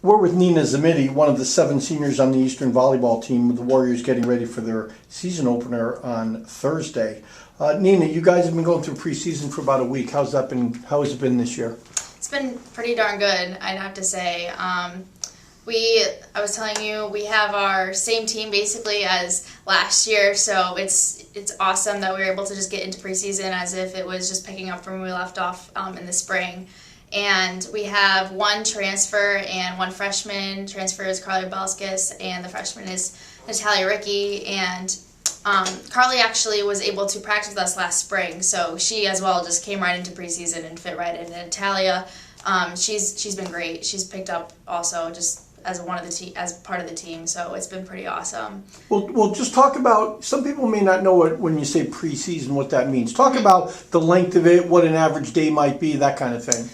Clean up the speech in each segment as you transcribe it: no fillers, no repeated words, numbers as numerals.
We're with Nina Zimmitti, one of the 7 seniors on the Eastern volleyball team, with the Warriors getting ready for their season opener on Thursday. Nina, you guys have been going through preseason for about a week. How has it been this year? It's been pretty darn good, I'd have to say. I was telling you, we have our same team basically as last year, so it's awesome that we were able to just get into preseason as if it was just picking up from where we left off in the spring. And we have 1 transfer and 1 freshman. Transfer is Carly Belskis, and the freshman is Natalia Ricky. And Carly actually was able to practice with us last spring, so she as well just came right into preseason and fit right in. And Natalia, she's been great. She's picked up also just as as part of the team, so it's been pretty awesome. Well, just talk about, some people may not know when you say preseason what that means. Talk about the length of it, what an average day might be, that kind of thing.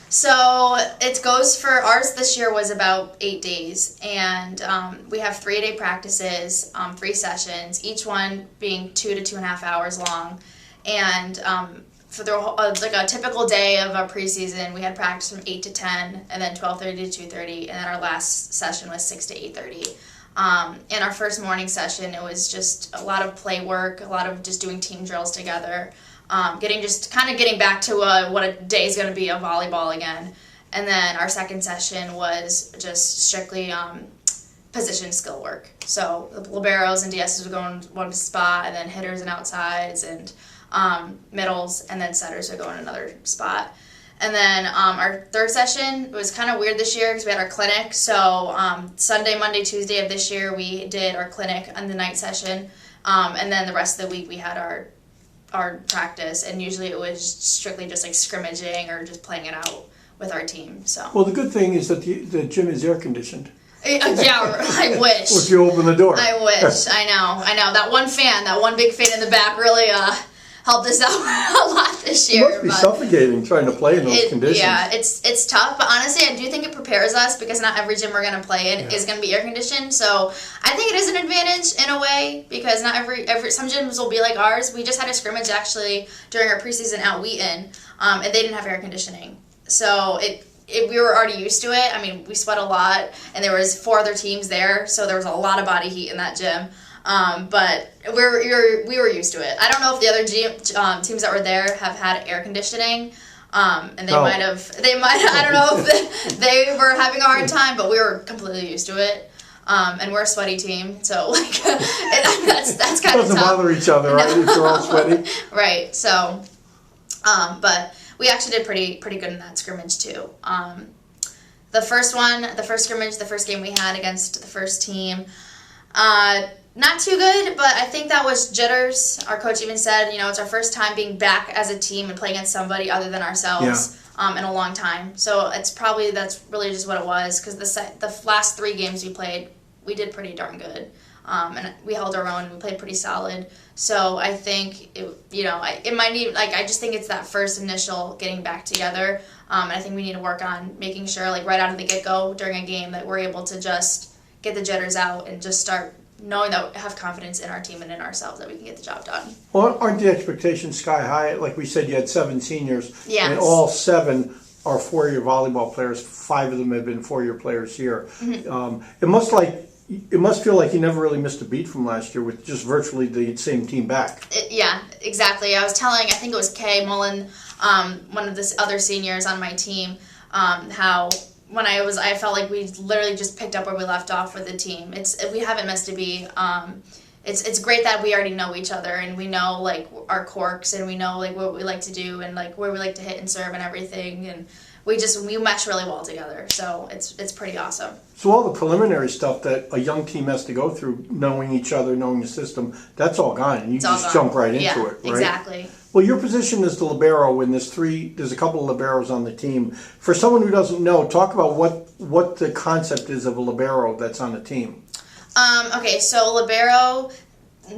So it goes for, ours this year was about 8 days, and we have 3-day practices, 3 sessions, each one being 2 to 2.5 hours long. And for like a typical day of our preseason, we had practice from 8 to 10, and then 12:30 to 2:30, and then our last session was 6 to 8:30. In our first morning session, it was just a lot of play work, a lot of just doing team drills together. Getting back to what a day is going to be of volleyball again. And then our second session was just strictly position skill work. So the liberos and DSs would go in one spot, and then hitters and outsides, and middles, and then setters would go in another spot. And then our third session was kind of weird this year because we had our clinic. So Sunday, Monday, Tuesday of this year, we did our clinic on the night session. And then the rest of the week we had our practice, and usually it was strictly just like scrimmaging or just playing it out with our team. So well, the good thing is that the gym is air conditioned. Yeah, I wish. If you open the door. I wish. I know. That one big fan in the back really helped us out a lot this year. It must be suffocating trying to play in those conditions. Yeah, it's tough, but honestly, I do think it prepares us because not every gym we're going to play in is going to be air conditioned. So I think it is an advantage in a way because not every some gyms will be like ours. We just had a scrimmage actually during our preseason at Wheaton, and they didn't have air conditioning. So we were already used to it. I mean, we sweat a lot, and there was 4 other teams there, so there was a lot of body heat in that gym. But we were used to it. I don't know if the other teams that were there have had air conditioning, and they might. I don't know if they were having a hard time, but we were completely used to it. And we're a sweaty team, so like that's kind of tough. Doesn't bother each other, right? If you're all sweaty. Right. So, but we actually did pretty good in that scrimmage too. The first scrimmage, the first game we had against the first team. Not too good, but I think that was jitters. Our coach even said, it's our first time being back as a team and playing against somebody other than ourselves in a long time. So that's really just what it was, because the last 3 games we played, we did pretty darn good. And we held our own. We played pretty solid. So I think it might need, I just think it's that first initial getting back together. And I think we need to work on making sure, right out of the get-go during a game, that we're able to just get the jitters out and just start knowing that we have confidence in our team and in ourselves that we can get the job done. Well, aren't the expectations sky high? Like we said, you had 7 seniors, yes. And all 7 are 4-year volleyball players. 5 of them have been 4-year players here. Mm-hmm. It must feel like you never really missed a beat from last year with just virtually the same team back. Yeah, exactly. I was telling, I think it was Kay Mullen, one of the other seniors on my team, how when I felt like we literally just picked up where we left off with the team. We haven't missed a beat. It's great that we already know each other, and we know our quirks, and we know what we like to do, and where we like to hit and serve and everything, and we mesh really well together. So it's pretty awesome. So all the preliminary stuff that a young team has to go through, knowing each other, knowing the system, that's all gone, and you just jump right into it, right? Exactly. Well, your position is the libero, and there's a couple of liberos on the team. For someone who doesn't know, talk about what the concept is of a libero that's on the team. Okay, so libero,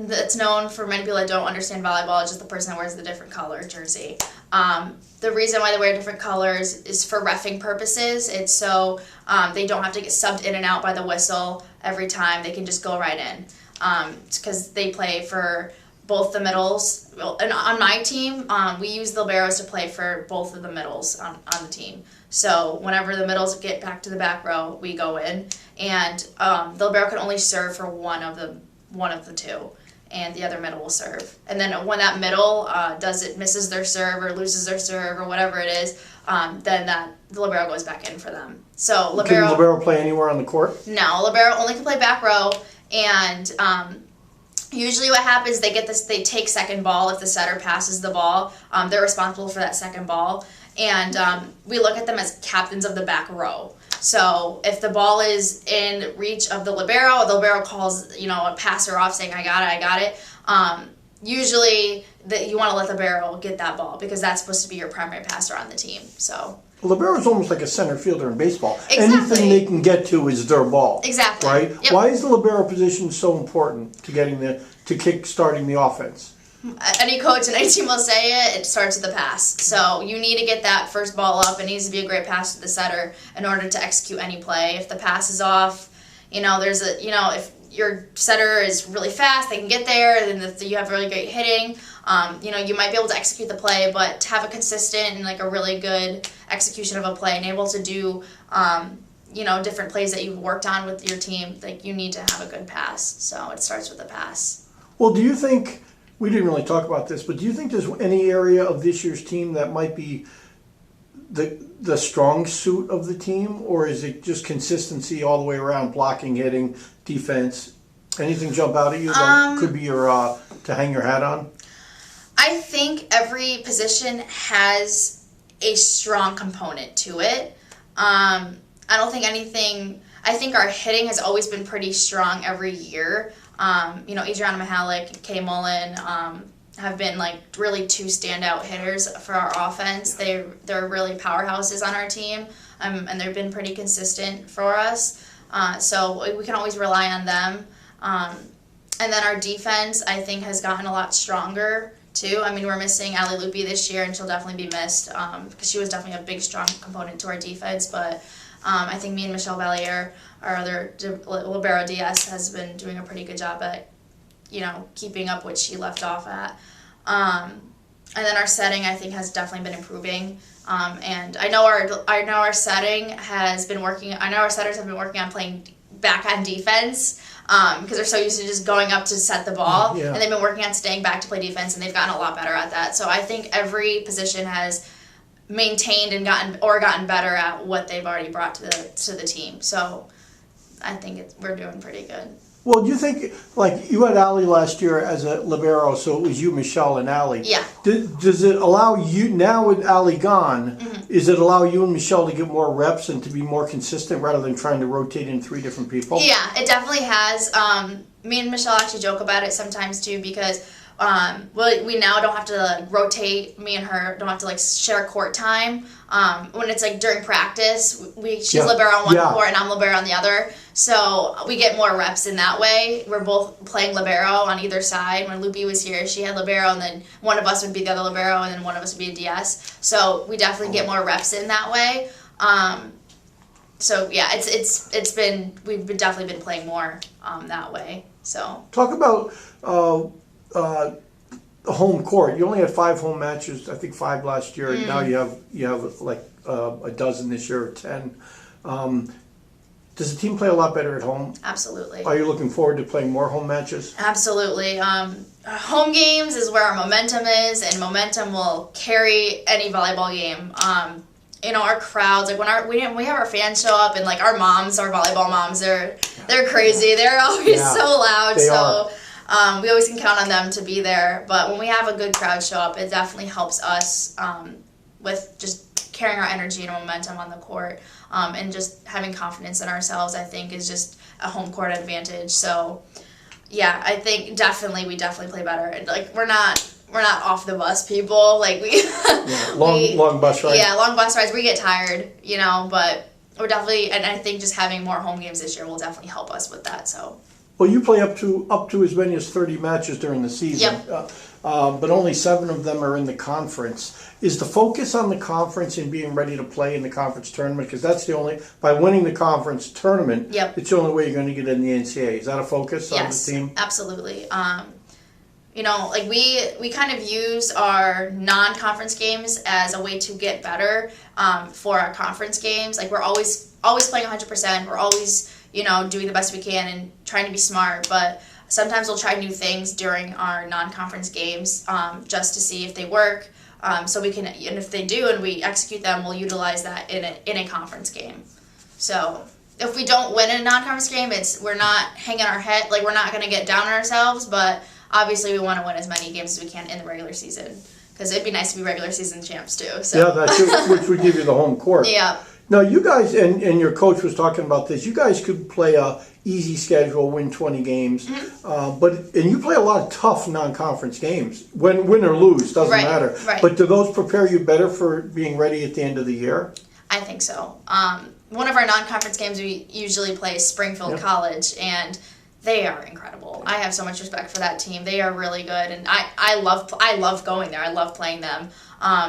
that's known for many people that don't understand volleyball, is just the person that wears the different color jersey. The reason why they wear different colors is for reffing purposes. It's so they don't have to get subbed in and out by the whistle every time. They can just go right in. It's because they play for both the middles. And on my team, we use the liberos to play for both of the middles on the team. So whenever the middles get back to the back row, we go in, and the libero can only serve for one of the two, and the other middle will serve. And then when that middle misses their serve or loses their serve or whatever it is, then the libero goes back in for them. So libero. Can the libero play anywhere on the court? No, libero only can play back row, and usually what happens, they take second ball if the setter passes the ball. They're responsible for that second ball. And we look at them as captains of the back row. So if the ball is in reach of the libero calls, a passer off saying, I got it. Usually you want to let the libero get that ball because that's supposed to be your primary passer on the team. So Libero is almost like a center fielder in baseball. Exactly. Anything they can get to is their ball. Exactly. Right? Yep. Why is the libero position so important to kick starting the offense? Any coach and any team will say it starts with the pass. So you need to get that first ball up. It needs to be a great pass to the setter in order to execute any play. If the pass is off, if your setter is really fast, they can get there, and if you have really great hitting, you might be able to execute the play, but to have a consistent and like a really good execution of a play and able to do, different plays that you've worked on with your team, like you need to have a good pass. So it starts with the pass. Well, do you think, we didn't really talk about this, but do you think there's any area of this year's team that might be the strong suit of the team, or is it just consistency all the way around, blocking, hitting, defense? Anything jump out at you that could be your to hang your hat on? I think every position has a strong component to it. I don't think anything. I think our hitting has always been pretty strong every year. Adriana Mihalik and Kay Mullen have been like really two standout hitters for our offense. They're really powerhouses on our team, and they've been pretty consistent for us. So we can always rely on them. And then our defense, I think, has gotten a lot stronger too. I mean, we're missing Ali Lupi this year, and she'll definitely be missed because she was definitely a big, strong component to our defense. But I think me and Michelle Valliere, our other libero DS, has been doing a pretty good job at, keeping up what she left off at. And then our setting, I think, has definitely been improving. And I know our setting has been working. I know our setters have been working on playing back on defense because they're so used to just going up to set the ball, yeah. And they've been working on staying back to play defense, and they've gotten a lot better at that. So I think every position has maintained and gotten better at what they've already brought to the team. So I think we're doing pretty good. Well, do you think, like, you had Ali last year as a libero, so it was you, Michelle, and Ali. Yeah. Does it allow you, now with Ali gone, Does it allow you and Michelle to get more reps and to be more consistent rather than trying to rotate in three different people? Yeah, it definitely has. Me and Michelle actually joke about it sometimes too because we now don't have to rotate. Me and her don't have to share court time. When it's during practice, she's libero on one court and I'm libero on the other. So we get more reps in that way. We're both playing libero on either side. When Lupi was here, she had libero, and then one of us would be the other libero, and then one of us would be a DS. So we definitely get more reps in that way. So yeah, we've definitely been playing more that way. So talk about the home court. You only had 5 home matches, I think 5 last year. And now you have like a dozen this year, or 10. Does the team play a lot better at home? Absolutely. Are you looking forward to playing more home matches? Absolutely. Home games is where our momentum is, and momentum will carry any volleyball game. Our crowds, when we have our fans show up, and our moms, our volleyball moms, they're crazy. They're always so loud. They are. We always can count on them to be there. But when we have a good crowd show up, it definitely helps us with just carrying our energy and momentum on the court, and just having confidence in ourselves. I think is just a home court advantage. So, yeah, I think we definitely play better. We're not off the bus people. Long bus rides. Yeah, long bus rides. We get tired, but we're definitely, and I think just having more home games this year will definitely help us with that. So. Well, you play up to as many as 30 matches during the season, but only 7 of them are in the conference. Is the focus on the conference and being ready to play in the conference tournament? Because that's by winning the conference tournament, it's the only way you're going to get in the NCAA. Is that a focus on the team? Absolutely. like we kind of use our non-conference games as a way to get better for our conference games. Like we're always playing 100%. We're always, doing the best we can and trying to be smart. But sometimes we'll try new things during our non-conference games just to see if they work. So we can, and if they do and we execute them, we'll utilize that in a conference game. So if we don't win in a non-conference game, we're not hanging our head, like we're not going to get down on ourselves, but obviously we want to win as many games as we can in the regular season because it'd be nice to be regular season champs too. So. Yeah, which would give you the home court. Yeah. Now you guys, and your coach was talking about this, you guys could play a easy schedule, win 20 games, and you play a lot of tough non-conference games, win or lose, doesn't matter. Right. But do those prepare you better for being ready at the end of the year? I think so. One of our non-conference games we usually play is Springfield College, and they are incredible. I have so much respect for that team. They are really good, and I love going there. I love playing them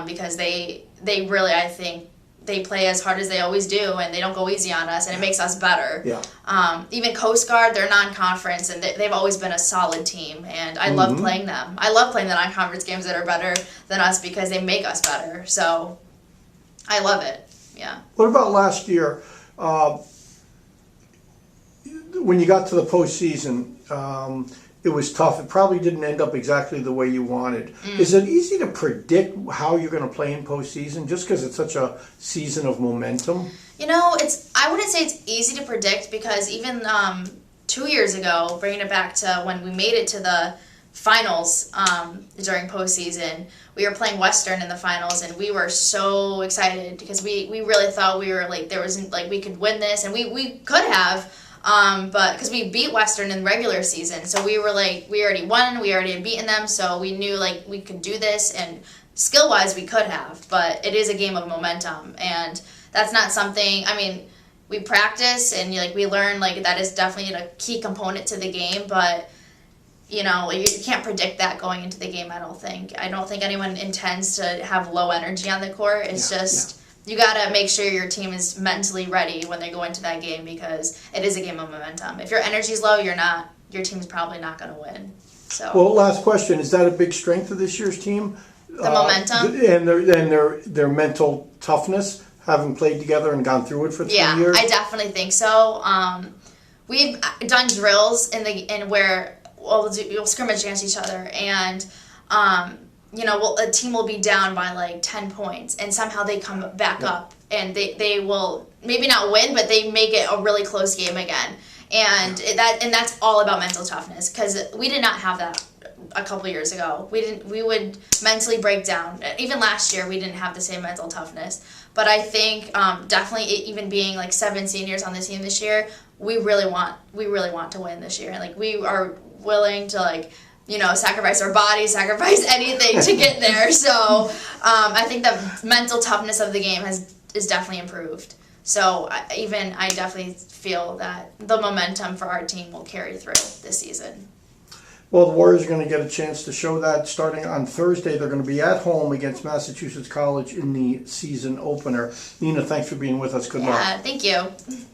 because they really, I think, they play as hard as they always do, and they don't go easy on us, and it makes us better. Yeah. Even Coast Guard, they're non-conference, and they've always been a solid team, and I love playing them. I love playing the non-conference games that are better than us because they make us better. So I love it. Yeah. What about last year? When you got to the postseason, it was tough. It probably didn't end up exactly the way you wanted. Is it easy to predict how you're going to play in postseason just because it's such a season of momentum? I wouldn't say it's easy to predict because even 2 years ago, bringing it back to when we made it to the finals during postseason, we were playing Western in the finals, and we were so excited because we really thought we were like we could win this, and we could have. But because we beat Western in the regular season, so we were like, we already won, we already had beaten them, so we knew like we could do this, and skill-wise we could have, but it is a game of momentum, and that's not something, we practice and we learn like that is definitely a key component to the game, but you can't predict that going into the game. I don't think anyone intends to have low energy on the court. It's you got to make sure your team is mentally ready when they go into that game because it is a game of momentum. If your energy's low, your team's probably not going to win. So. Well, last question. Is that a big strength of this year's team? The momentum? And their mental toughness, having played together and gone through it for 3 years? Yeah, I definitely think so. We've done drills where we'll scrimmage against each other, and a team will be down by like 10 points, and somehow they come back up, and they will maybe not win, but they make it a really close game again. And that's all about mental toughness because we did not have that a couple years ago. We would mentally break down. Even last year, we didn't have the same mental toughness. But I think definitely even being like 7 seniors on the team this year, we really want to win this year, and like we are willing to sacrifice our bodies, sacrifice anything to get there. So I think the mental toughness of the game is definitely improved. So I definitely feel that the momentum for our team will carry through this season. Well, the Warriors are going to get a chance to show that starting on Thursday. They're going to be at home against Massachusetts College in the season opener. Nina, thanks for being with us. Good luck. Yeah, thank you.